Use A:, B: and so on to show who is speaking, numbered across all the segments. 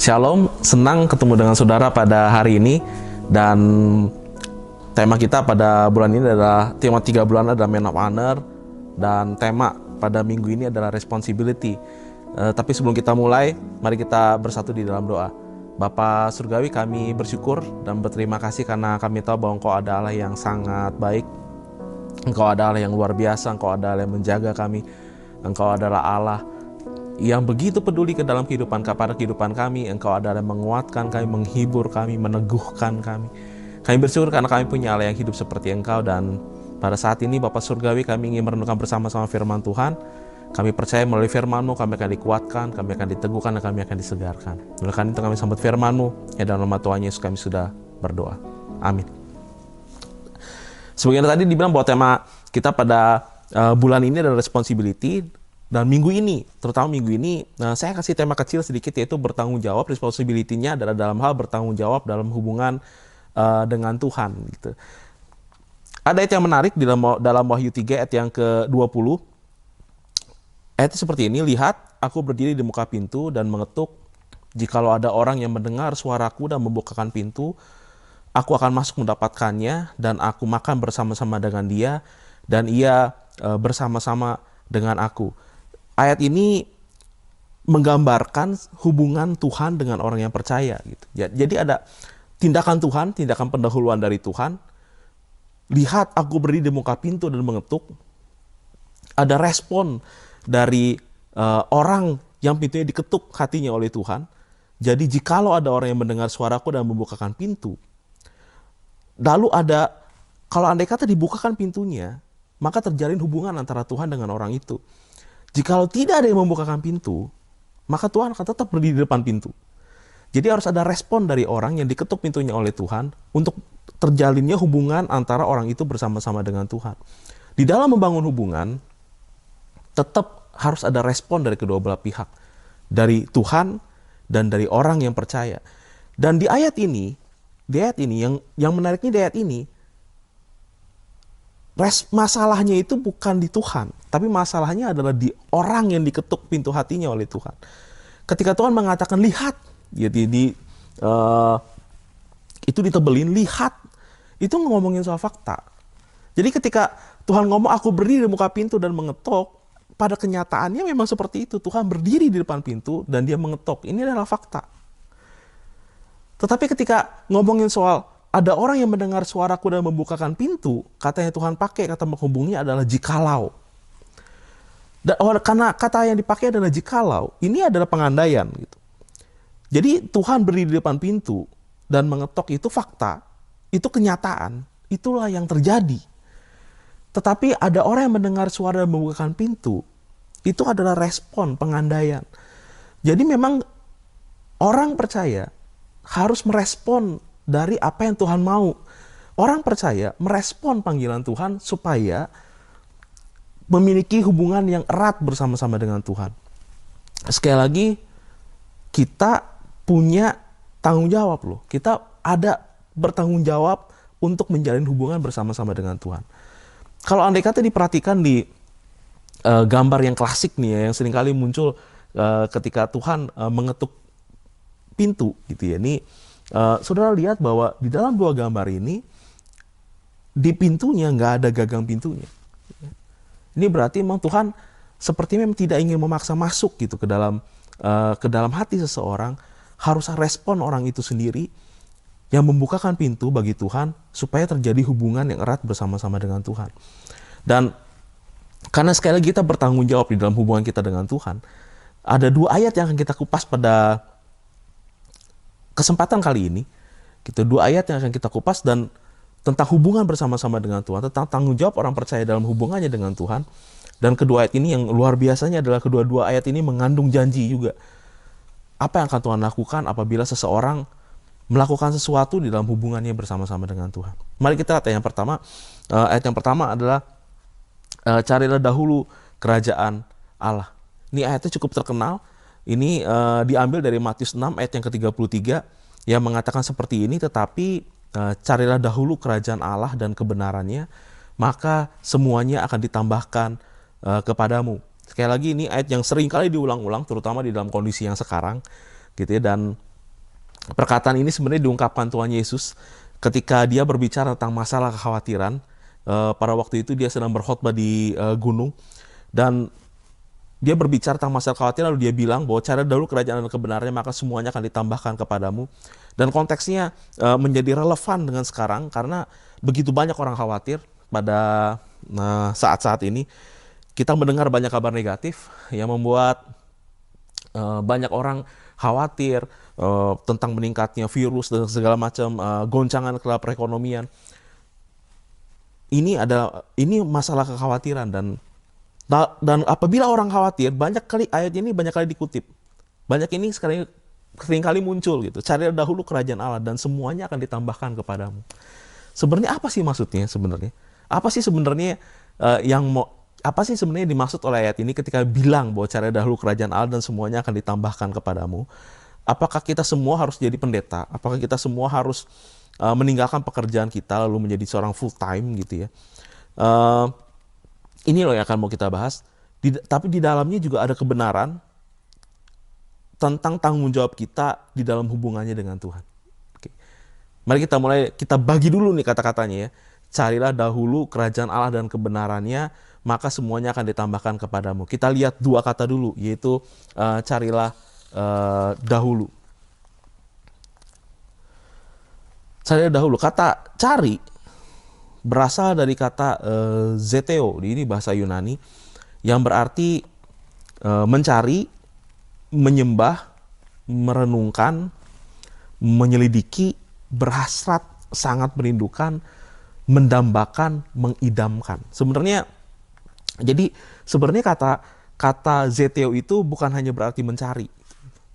A: Shalom, senang ketemu dengan saudara pada hari ini. Dan tema kita pada bulan ini adalah, tema 3 bulan adalah Man of Honor. Dan tema pada minggu ini adalah Responsibility. Tapi sebelum kita mulai, mari kita bersatu di dalam doa. Bapa Surgawi, kami bersyukur dan berterima kasih karena kami tahu bahwa Engkau ada Allah yang sangat baik. Engkau ada Allah yang luar biasa, Engkau ada Allah yang menjaga kami. Engkau adalah Allah yang begitu peduli ke dalam kepada kehidupan kami. Engkau adalah yang menguatkan kami, menghibur kami, meneguhkan kami. Kami bersyukur karena kami punya Allah yang hidup seperti Engkau. Dan pada saat ini Bapa Surgawi, kami ingin merenungkan bersama-sama firman Tuhan. Kami percaya melalui firman-Mu kami akan dikuatkan, kami akan diteguhkan, dan kami akan disegarkan. Oleh karena itu kami sambut firman-Mu, ya dalam nama Tuhan Yesus kami sudah berdoa. Amin. Sebagaimana tadi dibilang bahwa tema kita pada bulan ini adalah responsibility. Dan minggu ini, terutama minggu ini, saya kasih tema kecil sedikit, yaitu bertanggung jawab. Responsibility-nya adalah dalam hal bertanggung jawab dalam hubungan dengan Tuhan. Gitu. Ada ayat yang menarik di dalam Wahyu 3 ayat yang ke-20. Ayatnya seperti ini, lihat, aku berdiri di muka pintu dan mengetuk. Jikalau ada orang yang mendengar suaraku dan membukakan pintu, aku akan masuk mendapatkannya, dan aku makan bersama-sama dengan dia, dan ia bersama-sama dengan aku. Ayat ini menggambarkan hubungan Tuhan dengan orang yang percaya. Gitu. Jadi ada tindakan Tuhan, tindakan pendahuluan dari Tuhan. Lihat, aku berdiri di muka pintu dan mengetuk. Ada respon dari orang yang pintunya diketuk hatinya oleh Tuhan. Jadi jikalau ada orang yang mendengar suaraku dan membukakan pintu, lalu ada, kalau andai kata dibukakan pintunya, maka terjalin hubungan antara Tuhan dengan orang itu. Jikalau tidak ada yang membukakan pintu, maka Tuhan akan tetap berdiri di depan pintu. Jadi harus ada respon dari orang yang diketuk pintunya oleh Tuhan untuk terjalinnya hubungan antara orang itu bersama-sama dengan Tuhan. Di dalam membangun hubungan, tetap harus ada respon dari kedua belah pihak. Dari Tuhan dan dari orang yang percaya. Dan di ayat ini yang menariknya di ayat ini, masalahnya itu bukan di Tuhan, tapi masalahnya adalah di orang yang diketuk pintu hatinya oleh Tuhan. Ketika Tuhan mengatakan lihat, jadi itu ditebelin, lihat, itu ngomongin soal fakta. Jadi ketika Tuhan ngomong aku berdiri di muka pintu dan mengetuk, pada kenyataannya memang seperti itu. Tuhan berdiri di depan pintu dan dia mengetuk. Ini adalah fakta. Tetapi ketika ngomongin soal ada orang yang mendengar suaraku dan membukakan pintu, katanya Tuhan pakai kata menghubungnya adalah jikalau. Dan karena kata yang dipakai adalah jikalau, ini adalah pengandaian. Gitu. Jadi Tuhan berdiri di depan pintu dan mengetok, itu fakta, itu kenyataan, itulah yang terjadi. Tetapi ada orang yang mendengar suara dan membukakan pintu, itu adalah respon, pengandaian. Jadi memang orang percaya harus merespon dari apa yang Tuhan mau. Orang percaya merespon panggilan Tuhan supaya memiliki hubungan yang erat bersama-sama dengan Tuhan. Sekali lagi, kita punya tanggung jawab loh. Kita ada bertanggung jawab untuk menjalin hubungan bersama-sama dengan Tuhan. Kalau andai kata diperhatikan di gambar yang klasik nih ya, yang seringkali muncul ketika Tuhan mengetuk pintu gitu ya. Ini saudara lihat bahwa di dalam dua gambar ini, di pintunya nggak ada gagang pintunya. Ini berarti memang Tuhan sepertinya memang tidak ingin memaksa masuk gitu ke dalam hati seseorang. Harus respon orang itu sendiri yang membukakan pintu bagi Tuhan supaya terjadi hubungan yang erat bersama-sama dengan Tuhan. Dan karena sekali lagi kita bertanggung jawab di dalam hubungan kita dengan Tuhan, ada dua ayat yang akan kita kupas pada kesempatan kali ini. Gitu, dua ayat yang akan kita kupas dan tentang hubungan bersama-sama dengan Tuhan, tentang tanggung jawab orang percaya dalam hubungannya dengan Tuhan. Dan kedua ayat ini yang luar biasanya adalah kedua-dua ayat ini mengandung janji juga. Apa yang akan Tuhan lakukan apabila seseorang melakukan sesuatu di dalam hubungannya bersama-sama dengan Tuhan. Mari kita lihat yang pertama. Ayat yang pertama adalah carilah dahulu kerajaan Allah. Ini ayatnya cukup terkenal. Ini diambil dari Matius 6 ayat yang ke-33 yang mengatakan seperti ini, tetapi carilah dahulu kerajaan Allah dan kebenarannya, maka semuanya akan ditambahkan kepadamu. Sekali lagi ini ayat yang sering kali diulang-ulang, terutama di dalam kondisi yang sekarang, gitu ya. Dan Perkataan ini sebenarnya diungkapkan Tuhan Yesus ketika dia berbicara tentang masalah kekhawatiran. Pada waktu itu dia sedang berkhotbah di gunung, dan dia berbicara tentang masalah kekhawatiran, lalu dia bilang bahwa cari dahulu kerajaan dan kebenarannya, maka semuanya akan ditambahkan kepadamu. Dan konteksnya menjadi relevan dengan sekarang karena begitu banyak orang khawatir pada saat-saat ini. Kita mendengar banyak kabar negatif yang membuat banyak orang khawatir tentang meningkatnya virus dan segala macam goncangan ke perekonomian. Ini masalah kekhawatiran, dan apabila orang khawatir, banyak kali ayat ini banyak kali dikutip. Banyak ini sering kali muncul gitu. Carilah dahulu kerajaan Allah dan semuanya akan ditambahkan kepadamu. Sebenarnya apa sih maksudnya sebenarnya? Apa sih sebenarnya apa sih sebenarnya dimaksud oleh ayat ini ketika bilang bahwa carilah dahulu kerajaan Allah dan semuanya akan ditambahkan kepadamu? Apakah kita semua harus jadi pendeta? Apakah kita semua harus meninggalkan pekerjaan kita lalu menjadi seorang full time gitu ya? Ini loh yang akan mau kita bahas. Tapi di dalamnya juga ada kebenaran tentang tanggung jawab kita di dalam hubungannya dengan Tuhan. Oke. Mari kita bagi dulu nih kata-katanya ya. Carilah dahulu kerajaan Allah dan kebenarannya, maka semuanya akan ditambahkan kepadamu. Kita lihat dua kata dulu, yaitu carilah dahulu. Carilah dahulu. Kata cari berasal dari kata zeteo, ini bahasa Yunani, yang berarti mencari, menyembah, merenungkan, menyelidiki, berhasrat, sangat merindukan, mendambakan, mengidamkan. Sebenarnya kata zeteo itu bukan hanya berarti mencari,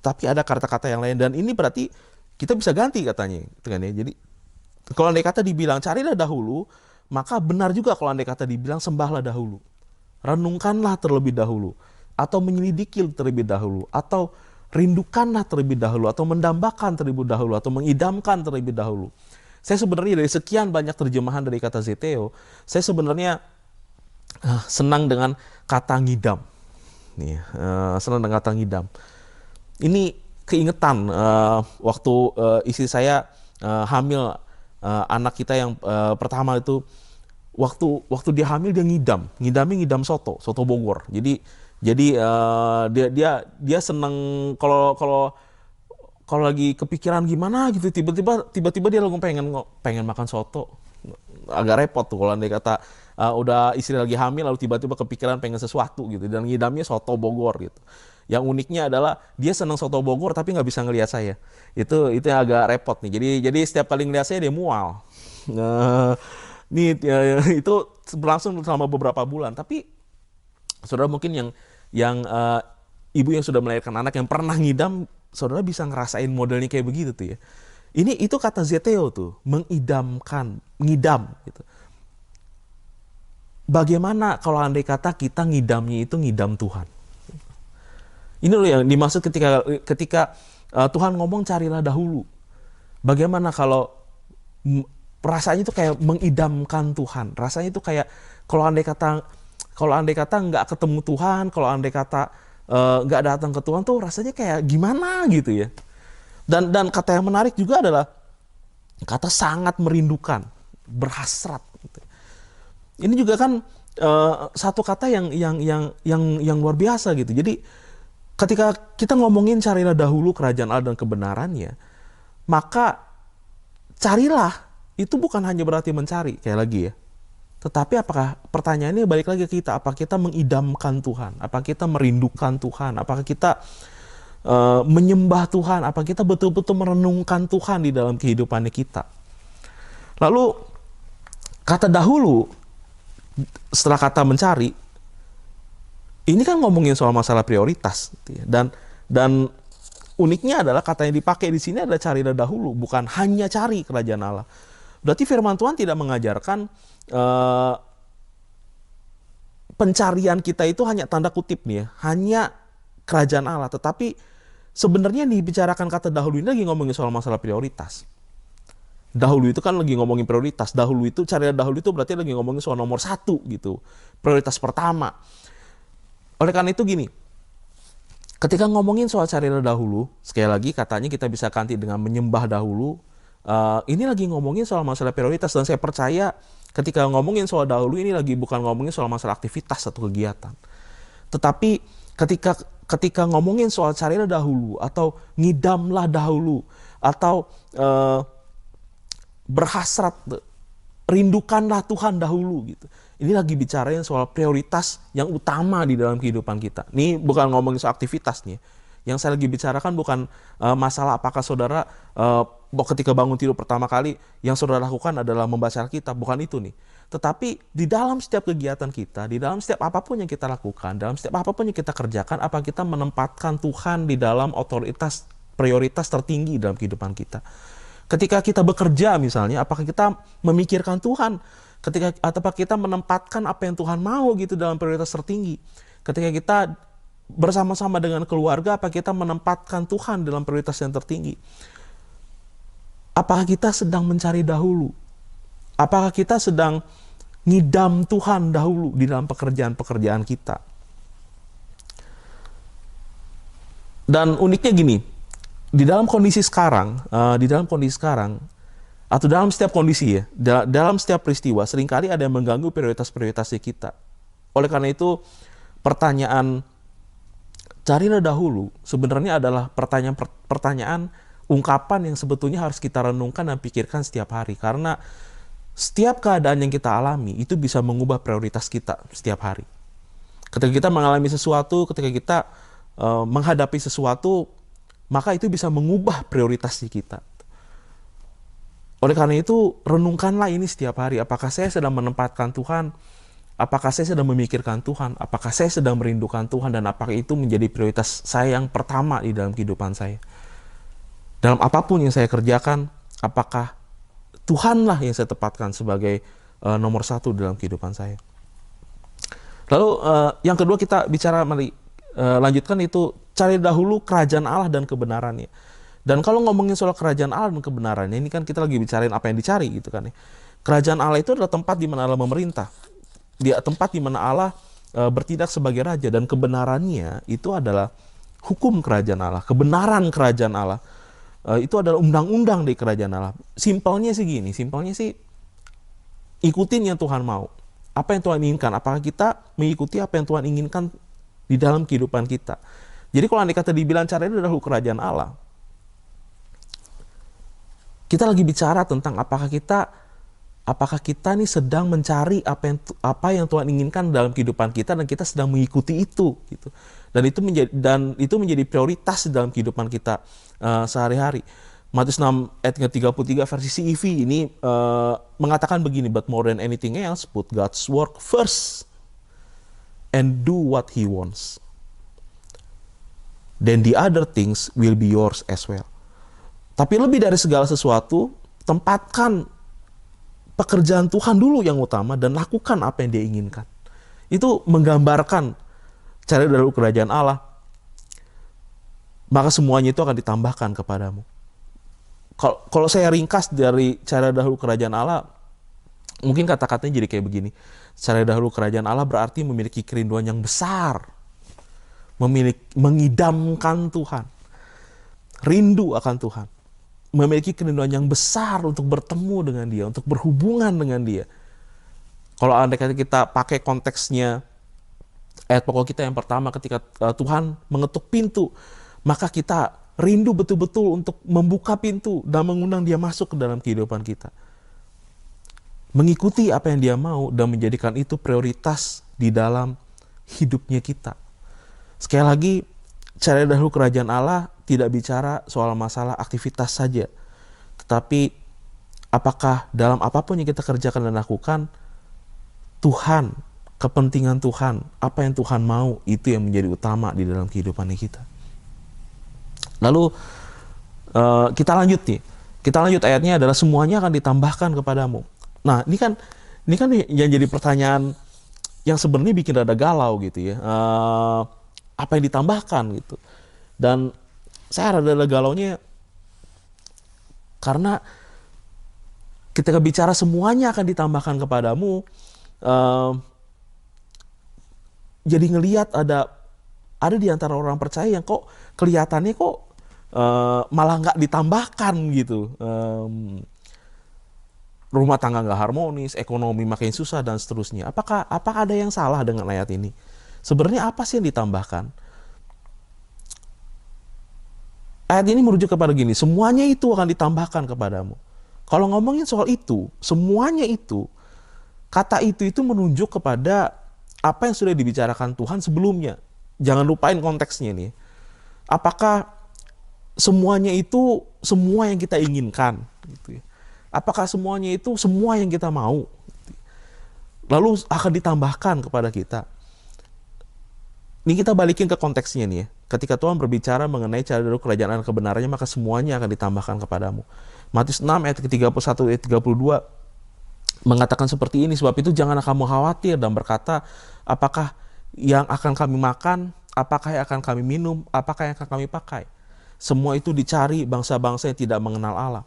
A: tapi ada kata-kata yang lain, dan ini berarti kita bisa ganti katanya, kan ya. Jadi kalau andai kata dibilang carilah dahulu, maka benar juga kalau andai kata dibilang sembahlah dahulu, renungkanlah terlebih dahulu, atau menyelidiki terlebih dahulu, atau rindukanlah terlebih dahulu, atau mendambakan terlebih dahulu, atau mengidamkan terlebih dahulu. Saya sebenarnya dari sekian banyak terjemahan dari kata zeteo, saya sebenarnya senang dengan kata ngidam. Senang dengan kata ngidam. Ini keingetan waktu istri saya hamil anak kita yang pertama itu, waktu dia hamil dia ngidam soto Bogor. Jadi dia seneng kalau lagi kepikiran gimana gitu, tiba-tiba dia langsung pengen makan soto. Agak repot tuh kalau andai kata udah istri lagi hamil lalu tiba-tiba kepikiran pengen sesuatu gitu, dan ngidamnya soto Bogor gitu. Yang uniknya adalah dia senang soto Bogor tapi nggak bisa ngelihat saya. Itu yang agak repot nih. Jadi setiap kali ngelihat saya dia mual. Itu berlangsung selama beberapa bulan. Tapi saudara mungkin yang ibu yang sudah melahirkan anak yang pernah ngidam, saudara bisa ngerasain modelnya kayak begitu tuh ya. Itu kata zeteo tuh, mengidamkan, ngidam gitu. Bagaimana kalau andai kata kita ngidamnya itu ngidam Tuhan? Ini loh yang dimaksud ketika Tuhan ngomong carilah dahulu. Bagaimana kalau rasanya itu kayak mengidamkan Tuhan. Rasanya itu kayak kalau andai kata nggak ketemu Tuhan, kalau andai kata nggak datang ke Tuhan tuh rasanya kayak gimana gitu ya. Dan kata yang menarik juga adalah kata sangat merindukan, berhasrat. Gitu. Ini juga kan satu kata yang luar biasa gitu. Jadi ketika kita ngomongin carilah dahulu kerajaan Allah dan kebenarannya, maka carilah itu bukan hanya berarti mencari kayak lagi ya. Tetapi apakah pertanyaannya balik lagi ke kita, apakah kita mengidamkan Tuhan, apakah kita merindukan Tuhan, apakah kita menyembah Tuhan, apakah kita betul-betul merenungkan Tuhan di dalam kehidupannya kita. Lalu kata dahulu setelah kata mencari, ini kan ngomongin soal masalah prioritas, dan uniknya adalah kata yang dipakai di sini adalah carilah dahulu, bukan hanya cari kerajaan Allah. Berarti firman Tuhan tidak mengajarkan pencarian kita itu hanya tanda kutip nih ya, hanya kerajaan Allah, tetapi sebenarnya dibicarakan kata dahulu ini lagi ngomongin soal masalah prioritas. Dahulu itu kan lagi ngomongin prioritas. Dahulu itu carilah dahulu itu berarti lagi ngomongin soal nomor satu gitu, prioritas pertama. Oleh karena itu gini, Ketika ngomongin soal carilah dahulu, sekali lagi katanya kita bisa ganti dengan menyembah dahulu. Ini lagi ngomongin soal masalah prioritas, dan saya percaya ketika ngomongin soal dahulu ini lagi bukan ngomongin soal masalah aktivitas atau kegiatan. Tetapi ketika ketika ngomongin soal carilah dahulu atau ngidamlah dahulu atau berhasrat, rindukanlah Tuhan dahulu gitu. Ini lagi bicarain soal prioritas yang utama di dalam kehidupan kita. Ini bukan ngomongin soal aktivitas nih. Yang saya lagi bicarakan bukan masalah apakah saudara ketika bangun tidur pertama kali yang saudara lakukan adalah membaca Alkitab, bukan itu nih. Tetapi di dalam setiap kegiatan kita, di dalam setiap apapun yang kita lakukan, dalam setiap apapun yang kita kerjakan, apa kita menempatkan Tuhan di dalam otoritas prioritas tertinggi dalam kehidupan kita. Ketika kita bekerja misalnya, apakah kita memikirkan Tuhan? Apakah kita menempatkan apa yang Tuhan mau gitu dalam prioritas tertinggi? Ketika kita bersama-sama dengan keluarga, apa kita menempatkan Tuhan dalam prioritas yang tertinggi? Apakah kita sedang mencari dahulu? Apakah kita sedang ngidam Tuhan dahulu di dalam pekerjaan-pekerjaan kita? Dan uniknya gini, di dalam kondisi sekarang, atau dalam setiap kondisi ya, dalam setiap peristiwa, seringkali ada yang mengganggu prioritas-prioritasnya kita. Oleh karena itu, pertanyaan carilah dahulu sebenarnya adalah pertanyaan ungkapan yang sebetulnya harus kita renungkan dan pikirkan setiap hari. Karena setiap keadaan yang kita alami itu bisa mengubah prioritas kita setiap hari. Ketika kita mengalami sesuatu, ketika kita menghadapi sesuatu, maka itu bisa mengubah prioritasnya kita. Oleh karena itu, renungkanlah ini setiap hari. Apakah saya sedang menempatkan Tuhan? Apakah saya sedang memikirkan Tuhan? Apakah saya sedang merindukan Tuhan? Dan apakah itu menjadi prioritas saya yang pertama di dalam kehidupan saya? Dalam apapun yang saya kerjakan, apakah Tuhanlah yang saya tempatkan sebagai nomor satu dalam kehidupan saya? Lalu yang kedua kita bicara, mari lanjutkan, itu cari dahulu kerajaan Allah dan kebenarannya. Dan kalau ngomongin soal kerajaan Allah dan kebenarannya, ini kan kita lagi bicarain apa yang dicari gitu kan ya. Kerajaan Allah itu adalah tempat di mana Allah memerintah. Dia tempat di mana Allah bertindak sebagai raja, dan kebenarannya itu adalah hukum kerajaan Allah, kebenaran kerajaan Allah. Itu adalah undang-undang dari kerajaan Allah. Simpelnya sih gini, ikutin yang Tuhan mau. Apa yang Tuhan inginkan, apakah kita mengikuti apa yang Tuhan inginkan di dalam kehidupan kita. Jadi kalau andai kata dibilang caranya adalah kerajaan Allah, kita lagi bicara tentang apakah kita nih sedang mencari apa yang Tuhan inginkan dalam kehidupan kita, dan kita sedang mengikuti itu gitu. Dan itu menjadi prioritas dalam kehidupan kita sehari-hari. Matius 6 ayat 33 versi CEV ini mengatakan begini, but more than anything else, put God's work first and do what He wants. Then the other things will be yours as well. Tapi lebih dari segala sesuatu, tempatkan pekerjaan Tuhan dulu yang utama dan lakukan apa yang Dia inginkan. Itu menggambarkan cari dahulu kerajaan Allah, maka semuanya itu akan ditambahkan kepadamu. Kalau saya ringkas dari cari dahulu kerajaan Allah, mungkin kata-katanya jadi kayak begini. Cari dahulu kerajaan Allah berarti memiliki kerinduan yang besar, mengidamkan Tuhan, rindu akan Tuhan, memiliki kerinduan yang besar untuk bertemu dengan Dia, untuk berhubungan dengan Dia. Kalau andai kata kita pakai konteksnya ayat pokok kita yang pertama, ketika Tuhan mengetuk pintu, maka kita rindu betul-betul untuk membuka pintu dan mengundang Dia masuk ke dalam kehidupan kita. Mengikuti apa yang Dia mau dan menjadikan itu prioritas di dalam hidupnya kita. Sekali lagi, cari dahulu kerajaan Allah tidak bicara soal masalah aktivitas saja. Tetapi apakah dalam apapun yang kita kerjakan dan lakukan, Tuhan, kepentingan Tuhan, apa yang Tuhan mau, itu yang menjadi utama di dalam kehidupan kita. Lalu kita lanjut nih. Kita lanjut, ayatnya adalah semuanya akan ditambahkan kepadamu. Nah, ini kan yang jadi pertanyaan yang sebenarnya bikin rada galau gitu ya. Apa yang ditambahkan gitu. Dan saya rada galaunya karena ketika bicara semuanya akan ditambahkan kepadamu, jadi ngelihat ada Ada di antara orang percaya yang kok kelihatannya kok malah nggak ditambahkan gitu. Rumah tangga nggak harmonis, ekonomi makin susah dan seterusnya. Apakah ada yang salah dengan ayat ini? Sebenarnya apa sih yang ditambahkan? Ayat ini merujuk kepada gini, semuanya itu akan ditambahkan kepadamu. Kalau ngomongin soal itu, semuanya itu, kata itu menunjuk kepada apa yang sudah dibicarakan Tuhan sebelumnya. Jangan lupain konteksnya nih. Apakah semuanya itu semua yang kita inginkan? Gitu ya. Apakah semuanya itu semua yang kita mau? Lalu akan ditambahkan kepada kita. Ini kita balikin ke konteksnya nih ya. Ketika Tuhan berbicara mengenai cara dulu kerajaan dan kebenarannya, maka semuanya akan ditambahkan kepadamu. Matius 6 ayat ke-31 ayat 32 mengatakan seperti ini, sebab itu janganlah kamu khawatir dan berkata, apakah yang akan kami makan, apakah yang akan kami minum, apakah yang akan kami pakai. Semua itu dicari bangsa-bangsa yang tidak mengenal Allah.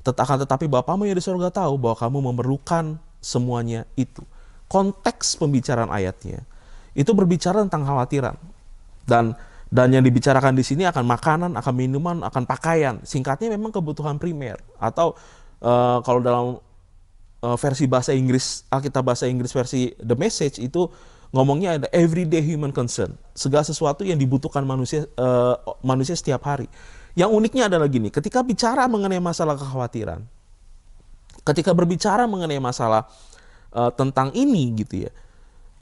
A: Tetapi Bapamu yang di surga tahu bahwa kamu memerlukan semuanya itu. Konteks pembicaraan ayatnya itu berbicara tentang khawatiran. Dan yang dibicarakan di sini akan makanan, akan minuman, akan pakaian. Singkatnya memang kebutuhan primer. Atau kalau dalam versi bahasa Inggris, Alkitab bahasa Inggris versi The Message itu ngomongnya ada everyday human concern. Segala sesuatu yang dibutuhkan manusia setiap hari. Yang uniknya adalah gini, ketika bicara mengenai masalah kekhawatiran, ketika berbicara mengenai masalah tentang ini gitu ya,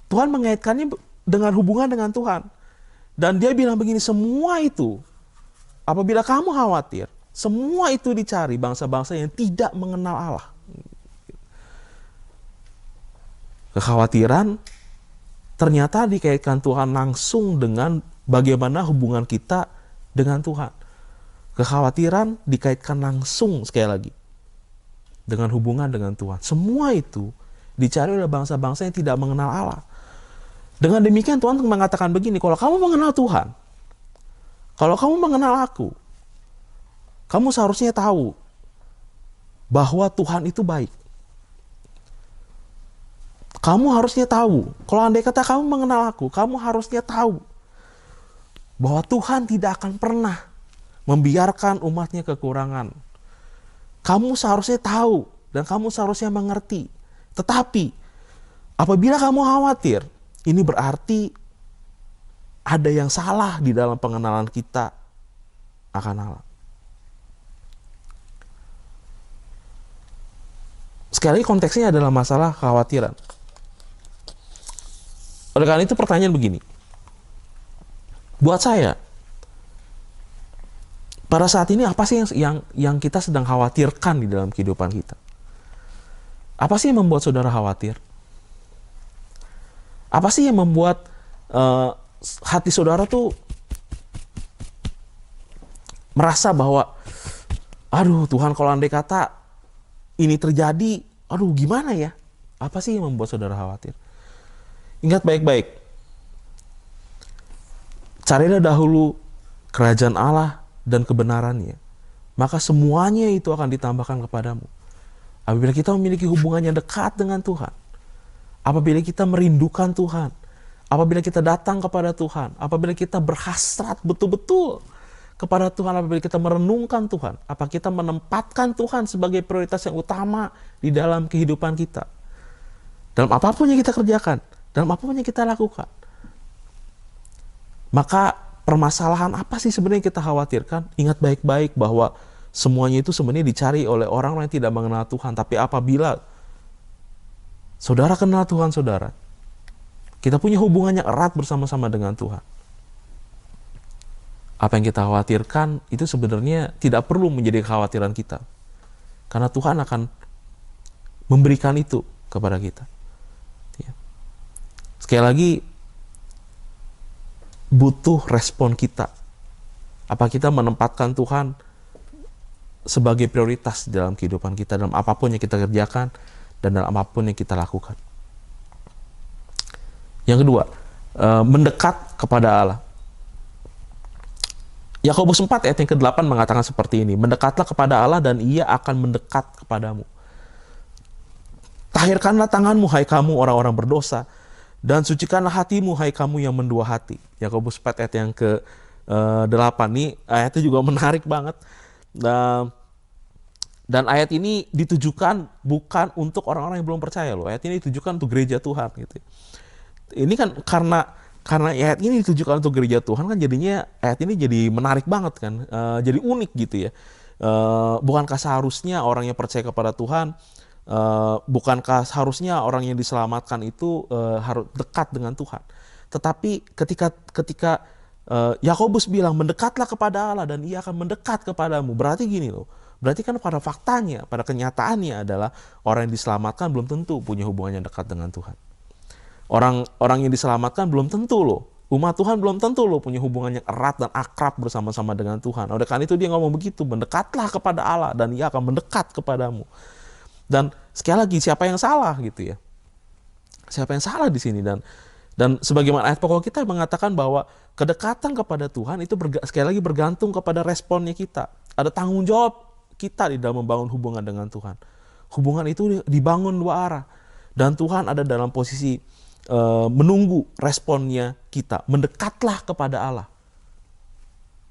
A: Tuhan mengaitkannya dengan hubungan dengan Tuhan. Dan dia bilang begini, semua itu, apabila kamu khawatir, semua itu dicari bangsa-bangsa yang tidak mengenal Allah. Kekhawatiran ternyata dikaitkan Tuhan langsung dengan bagaimana hubungan kita dengan Tuhan. Kekhawatiran dikaitkan langsung, sekali lagi, dengan hubungan dengan Tuhan. Semua itu dicari oleh bangsa-bangsa yang tidak mengenal Allah. Dengan demikian Tuhan mengatakan begini, kalau kamu mengenal Tuhan, kalau kamu mengenal aku, kamu seharusnya tahu bahwa Tuhan itu baik. Kamu harusnya tahu, kalau andai kata kamu mengenal aku, kamu harusnya tahu bahwa Tuhan tidak akan pernah membiarkan umatnya kekurangan. Kamu seharusnya tahu dan kamu seharusnya mengerti. Tetapi apabila kamu khawatir, ini berarti ada yang salah di dalam pengenalan kita akan Allah. Sekali lagi konteksnya adalah masalah kekhawatiran. Oleh karena itu pertanyaan begini. Buat saya, pada saat ini apa sih yang kita sedang khawatirkan di dalam kehidupan kita? Apa sih yang membuat saudara khawatir? Apa sih yang membuat hati saudara tuh merasa bahwa, aduh Tuhan, kalau andai kata ini terjadi, aduh gimana ya? Apa sih yang membuat saudara khawatir? Ingat baik-baik. Carilah dahulu kerajaan Allah dan kebenarannya, maka semuanya itu akan ditambahkan kepadamu. Apabila kita memiliki hubungan yang dekat dengan Tuhan, apabila kita merindukan Tuhan, apabila kita datang kepada Tuhan, apabila kita berhasrat betul-betul kepada Tuhan, apabila kita merenungkan Tuhan, apa kita menempatkan Tuhan sebagai prioritas yang utama di dalam kehidupan kita, dalam apapun yang kita kerjakan, dalam apapun yang kita lakukan, maka permasalahan apa sih sebenarnya kita khawatirkan? Ingat baik-baik bahwa semuanya itu sebenarnya dicari oleh orang-orang yang tidak mengenal Tuhan. Tapi apabila saudara kenal Tuhan saudara, kita punya hubungan yang erat bersama-sama dengan Tuhan, apa yang kita khawatirkan itu sebenarnya tidak perlu menjadi kekhawatiran kita. Karena Tuhan akan memberikan itu kepada kita. Ya. Sekali lagi, butuh respon kita. Apa kita menempatkan Tuhan sebagai prioritas dalam kehidupan kita, dalam apapun yang kita kerjakan, dan dalam apapun yang kita lakukan. Yang kedua, mendekat kepada Allah. Yakobus 4 ayat yang ke-8 mengatakan seperti ini, mendekatlah kepada Allah dan Ia akan mendekat kepadamu. Tahirkanlah tanganmu, hai kamu orang-orang berdosa, Dan sucikanlah hatimu, hai kamu yang mendua hati. Yakobus 4 ayat yang ke-8 nih, ayatnya juga menarik banget. Dan ayat ini ditujukan bukan untuk orang-orang yang belum percaya loh. Ayat ini ditujukan untuk gereja Tuhan gitu. Ini kan karena ayat ini ditujukan untuk gereja Tuhan, kan jadinya ayat ini jadi menarik banget kan. Jadi unik gitu ya. Bukankah seharusnya orang yang percaya kepada Tuhan, bukankah seharusnya orang yang diselamatkan itu harus dekat dengan Tuhan? Tetapi ketika Yakobus bilang mendekatlah kepada Allah dan Ia akan mendekat kepadamu, berarti gini loh. Berarti kan pada faktanya, pada kenyataannya adalah orang yang diselamatkan belum tentu punya hubungan yang dekat dengan Tuhan. Orang yang diselamatkan belum tentu loh. Umat Tuhan belum tentu loh punya hubungan yang erat dan akrab bersama-sama dengan Tuhan. Oleh karena itu dia ngomong begitu, mendekatlah kepada Allah dan Ia akan mendekat kepadamu. Dan sekali lagi, siapa yang salah gitu ya? Siapa yang salah di sini? Dan sebagaimana ayat pokok kita mengatakan bahwa kedekatan kepada Tuhan itu sekali lagi bergantung kepada responnya kita. Ada tanggung jawab kita di dalam membangun hubungan dengan Tuhan. Hubungan itu dibangun dua arah. Dan Tuhan ada dalam posisi menunggu responnya kita. Mendekatlah kepada Allah.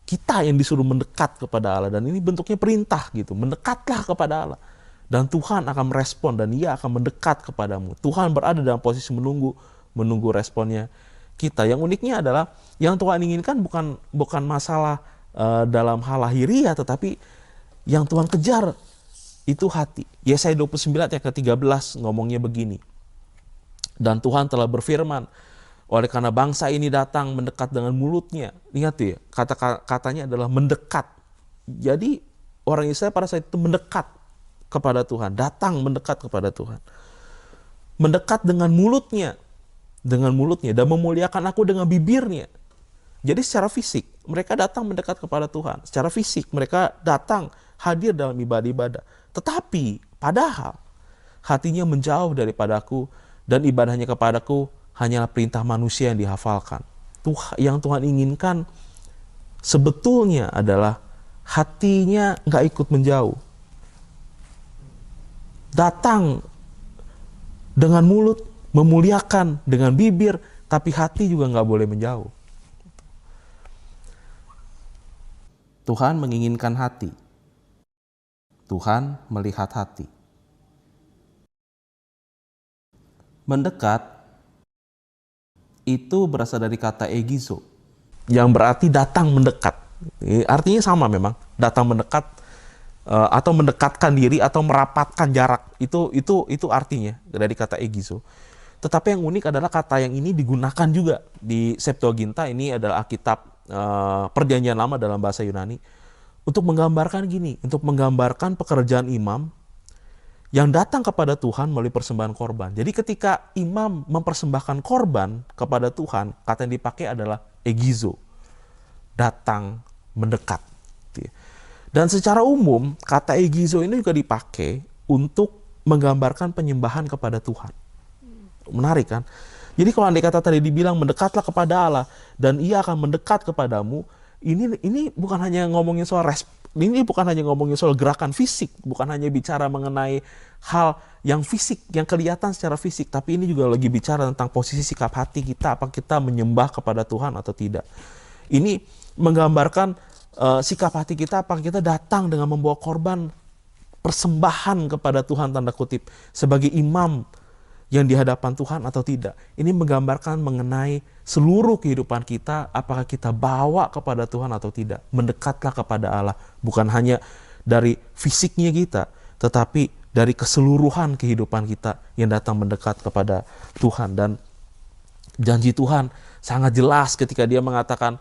A: Kita yang disuruh mendekat kepada Allah. Dan ini bentuknya perintah gitu. Mendekatlah kepada Allah. Dan Tuhan akan merespon dan Ia akan mendekat kepadamu. Tuhan berada dalam posisi menunggu responnya kita. Yang uniknya adalah yang Tuhan inginkan bukan masalah dalam hal lahiriah, tetapi yang Tuhan kejar itu hati. Yesaya 29 ayat ke-13 ngomongnya begini. Dan Tuhan telah berfirman, oleh karena bangsa ini datang mendekat dengan mulutnya. Ingat ya, kata-katanya adalah mendekat. Jadi orang Israel pada saat itu mendekat kepada Tuhan, datang mendekat kepada Tuhan. Mendekat dengan mulutnya dan memuliakan aku dengan bibirnya. Jadi secara fisik mereka datang mendekat kepada Tuhan. Secara fisik mereka datang hadir dalam ibadah-ibadah. Tetapi padahal hatinya menjauh daripadaku dan ibadahnya kepadaku hanyalah perintah manusia yang dihafalkan. Yang Tuhan inginkan sebetulnya adalah hatinya nggak ikut menjauh. Datang dengan mulut, memuliakan dengan bibir, tapi hati juga nggak boleh menjauh. Tuhan menginginkan hati. Tuhan melihat hati. Mendekat itu berasal dari kata egizo, yang berarti datang mendekat. Artinya sama memang, datang mendekat atau mendekatkan diri atau merapatkan jarak. Itu artinya dari kata egizo. Tetapi yang unik adalah kata yang ini digunakan juga di Septuaginta. Ini adalah Alkitab Perjanjian Lama dalam bahasa Yunani, untuk menggambarkan gini, untuk menggambarkan pekerjaan imam yang datang kepada Tuhan melalui persembahan korban. Jadi ketika imam mempersembahkan korban kepada Tuhan, kata yang dipakai adalah egizo, datang mendekat. Dan secara umum kata egizo ini juga dipakai untuk menggambarkan penyembahan kepada Tuhan. Menarik kan? Jadi kalau andai kata tadi dibilang mendekatlah kepada Allah dan Ia akan mendekat kepadamu, ini bukan hanya ngomongin soal ini bukan hanya ngomongin soal gerakan fisik, bukan hanya bicara mengenai hal yang fisik, yang kelihatan secara fisik, tapi ini juga lagi bicara tentang posisi sikap hati kita, apa kita menyembah kepada Tuhan atau tidak. Ini menggambarkan sikap hati kita, apakah kita datang dengan membawa korban persembahan kepada Tuhan, tanda kutip, sebagai imam yang di hadapan Tuhan atau tidak. Ini menggambarkan mengenai seluruh kehidupan kita, apakah kita bawa kepada Tuhan atau tidak. Mendekatlah kepada Allah, bukan hanya dari fisiknya kita, tetapi dari keseluruhan kehidupan kita yang datang mendekat kepada Tuhan. Dan janji Tuhan sangat jelas ketika Dia mengatakan,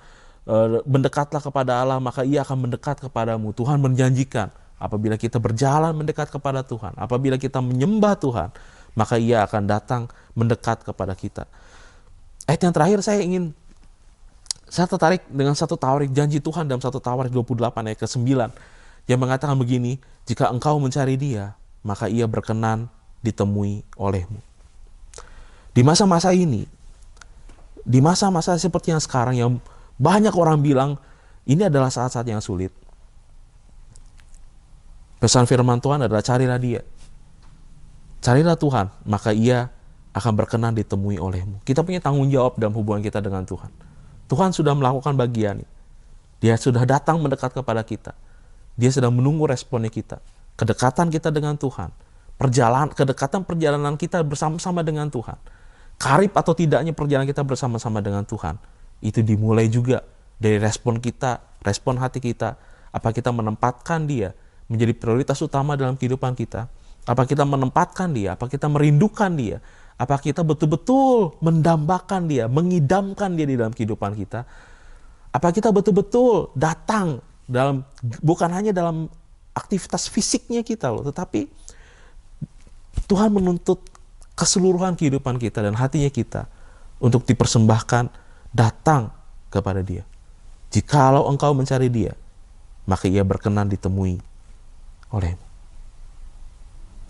A: mendekatlah kepada Allah, maka Ia akan mendekat kepadamu. Tuhan menjanjikan, apabila kita berjalan mendekat kepada Tuhan, apabila kita menyembah Tuhan, maka Ia akan datang mendekat kepada kita. Ayat yang terakhir saya tertarik dengan satu Tawarik, janji Tuhan dalam satu Tawarik 28 ayat ke-9 yang mengatakan begini, jika engkau mencari Dia, maka Ia berkenan ditemui olehmu. Di masa-masa ini, di masa-masa seperti yang sekarang, yang banyak orang bilang ini adalah saat-saat yang sulit, pesan firman Tuhan adalah carilah Dia. Carilah Tuhan, maka Ia akan berkenan ditemui olehmu. Kita punya tanggung jawab dalam hubungan kita dengan Tuhan. Tuhan sudah melakukan bagiannya. Dia sudah datang mendekat kepada kita. Dia sedang menunggu responnya kita. Kedekatan kita dengan Tuhan. Kedekatan perjalanan kita bersama-sama dengan Tuhan. Karib atau tidaknya perjalanan kita bersama-sama dengan Tuhan. Itu dimulai juga dari respon kita, respon hati kita. Apa kita menempatkan dia menjadi prioritas utama dalam kehidupan kita? Apa kita menempatkan dia? Apa kita merindukan dia? Apa kita betul-betul mendambakan dia, mengidamkan dia di dalam kehidupan kita? Apa kita betul-betul datang dalam, bukan hanya dalam aktivitas fisiknya kita loh, tetapi Tuhan menuntut keseluruhan kehidupan kita dan hatinya kita untuk dipersembahkan datang kepada dia. Jikalau engkau mencari dia, maka ia berkenan ditemui olehmu.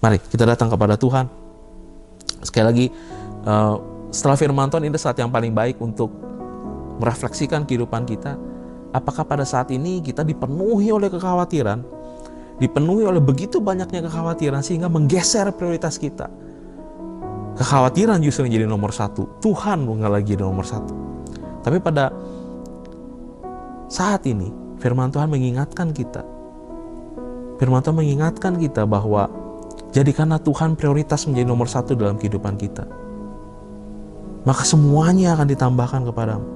A: Mari kita datang kepada Tuhan. Sekali lagi, setelah firman Tuhan, ini saat yang paling baik untuk merefleksikan kehidupan kita. Apakah pada saat ini kita dipenuhi oleh kekhawatiran, dipenuhi oleh begitu banyaknya kekhawatiran sehingga menggeser prioritas kita. Kekhawatiran justru yang jadi nomor satu, Tuhan bukan lagi jadi nomor satu. Tapi pada saat ini firman Tuhan mengingatkan kita. Firman Tuhan mengingatkan kita bahwa jadikanlah Tuhan prioritas menjadi nomor satu dalam kehidupan kita. Maka semuanya akan ditambahkan kepadamu.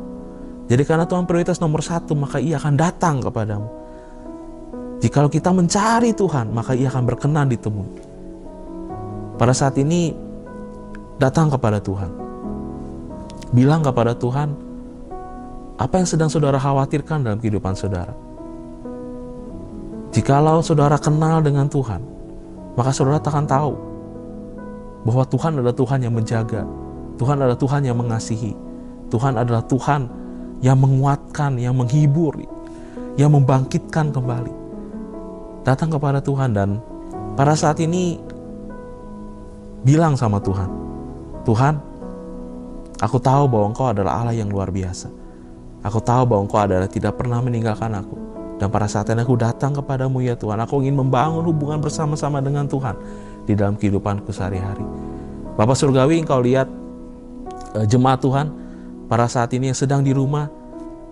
A: Jadikanlah Tuhan prioritas nomor satu, maka ia akan datang kepadamu. Jikalau kita mencari Tuhan, maka ia akan berkenan ditemui. Pada saat ini, datang kepada Tuhan. Bilang kepada Tuhan, apa yang sedang saudara khawatirkan dalam kehidupan saudara. Jikalau saudara kenal dengan Tuhan, maka saudara akan tahu bahwa Tuhan adalah Tuhan yang menjaga, Tuhan adalah Tuhan yang mengasihi, Tuhan adalah Tuhan yang menguatkan, yang menghibur, yang membangkitkan kembali. Datang kepada Tuhan dan pada saat ini bilang sama Tuhan, Tuhan, aku tahu bahwa Engkau adalah Allah yang luar biasa. Aku tahu bahwa Engkau adalah tidak pernah meninggalkan aku. Dan pada saat ini aku datang kepadamu ya Tuhan. Aku ingin membangun hubungan bersama-sama dengan Tuhan di dalam kehidupanku sehari-hari. Bapak Surgawi, Engkau lihat jemaat Tuhan pada saat ini yang sedang di rumah,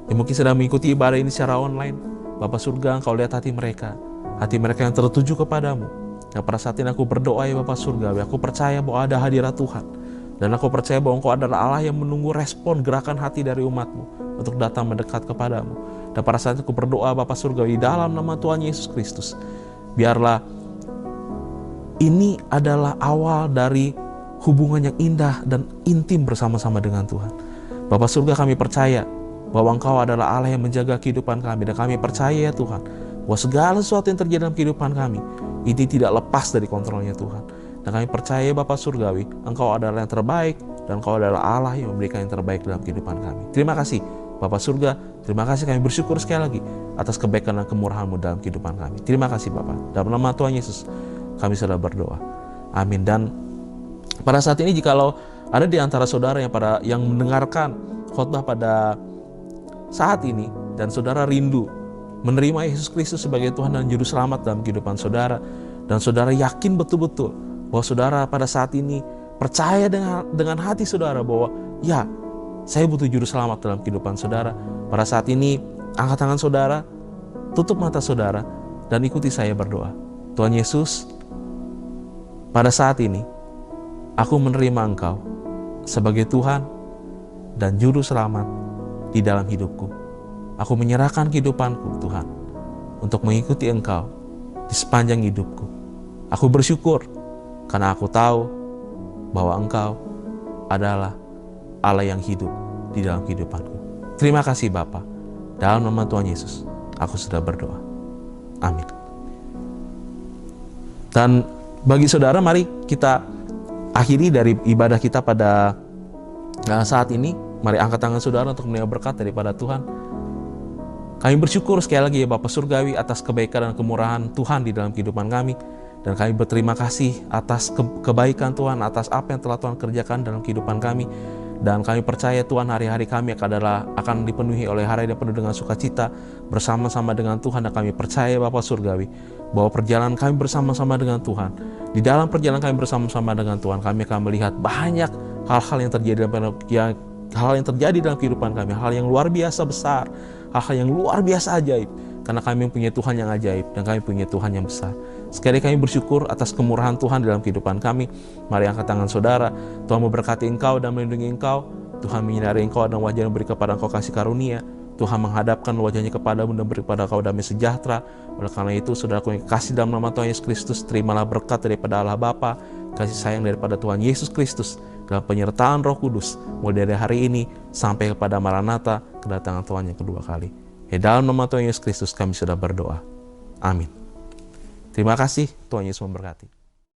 A: yang mungkin sedang mengikuti ibadah ini secara online. Bapak Surga, Engkau lihat hati mereka yang tertuju kepadamu. Dan pada saat ini aku berdoa ya Bapak Surgawi, aku percaya bahwa ada hadirat Tuhan. Dan aku percaya bahwa Engkau adalah Allah yang menunggu respon gerakan hati dari umatmu untuk datang mendekat kepadamu. Dan pada saat itu aku berdoa Bapa Surgawi dalam nama Tuhan Yesus Kristus, biarlah ini adalah awal dari hubungan yang indah dan intim bersama-sama dengan Tuhan. Bapa Surga, kami percaya bahwa Engkau adalah Allah yang menjaga kehidupan kami. Dan kami percaya ya Tuhan, bahwa segala sesuatu yang terjadi dalam kehidupan kami ini tidak lepas dari kontrolnya Tuhan. Dan kami percaya Bapa Surgawi, Engkau adalah yang terbaik, dan Engkau adalah Allah yang memberikan yang terbaik dalam kehidupan kami. Terima kasih Bapa Surga, terima kasih, kami bersyukur sekali lagi atas kebaikan dan kemurahan-Mu dalam kehidupan kami. Terima kasih Bapa. Dalam nama Tuhan Yesus kami sudah berdoa. Amin. Dan pada saat ini jikalau ada di antara saudara yang mendengarkan khotbah pada saat ini dan saudara rindu menerima Yesus Kristus sebagai Tuhan dan Juru Selamat dalam kehidupan saudara, dan saudara yakin betul-betul bahwa saudara pada saat ini percaya dengan hati saudara bahwa ya, saya butuh Juru Selamat dalam kehidupan saudara. Pada saat ini angkat tangan saudara, tutup mata saudara, dan ikuti saya berdoa. Tuhan Yesus, pada saat ini aku menerima Engkau sebagai Tuhan dan Juru Selamat di dalam hidupku. Aku menyerahkan kehidupanku Tuhan untuk mengikuti Engkau di sepanjang hidupku. Aku bersyukur karena aku tahu bahwa Engkau adalah Allah yang hidup di dalam kehidupanku. Terima kasih Bapa. Dalam nama Tuhan Yesus aku sudah berdoa. Amin. Dan bagi saudara, mari kita akhiri dari ibadah kita pada saat ini. Mari angkat tangan saudara untuk menerima berkat daripada Tuhan. Kami bersyukur sekali lagi ya Bapa Surgawi atas kebaikan dan kemurahan Tuhan di dalam kehidupan kami. Dan kami berterima kasih atas kebaikan Tuhan, atas apa yang telah Tuhan kerjakan dalam kehidupan kami. Dan kami percaya Tuhan hari-hari kami akan dipenuhi oleh hari yang penuh dengan sukacita bersama-sama dengan Tuhan. Dan kami percaya Bapa Surgawi bahwa perjalanan kami bersama-sama dengan Tuhan, di dalam perjalanan kami bersama-sama dengan Tuhan, kami akan melihat banyak hal-hal yang terjadi dalam kehidupan kami, hal yang luar biasa besar, hal-hal yang luar biasa ajaib, karena kami punya Tuhan yang ajaib dan kami punya Tuhan yang besar. Sekali kami bersyukur atas kemurahan Tuhan dalam kehidupan kami. Mari angkat tangan saudara. Tuhan memberkati engkau dan melindungi engkau. Tuhan menyinari engkau dan wajah yang beri kepada engkau kasih karunia. Tuhan menghadapkan wajahnya kepadamu dan beri kepada engkau damai sejahtera. Oleh karena itu, saudaraku yang kasih dalam nama Tuhan Yesus Kristus, terimalah berkat daripada Allah Bapa, kasih sayang daripada Tuhan Yesus Kristus, dalam penyertaan Roh Kudus, mulai dari hari ini sampai kepada Maranatha, kedatangan Tuhan yang kedua kali. Dalam nama Tuhan Yesus Kristus kami sudah berdoa. Amin. Terima kasih, Tuhan Yesus memberkati.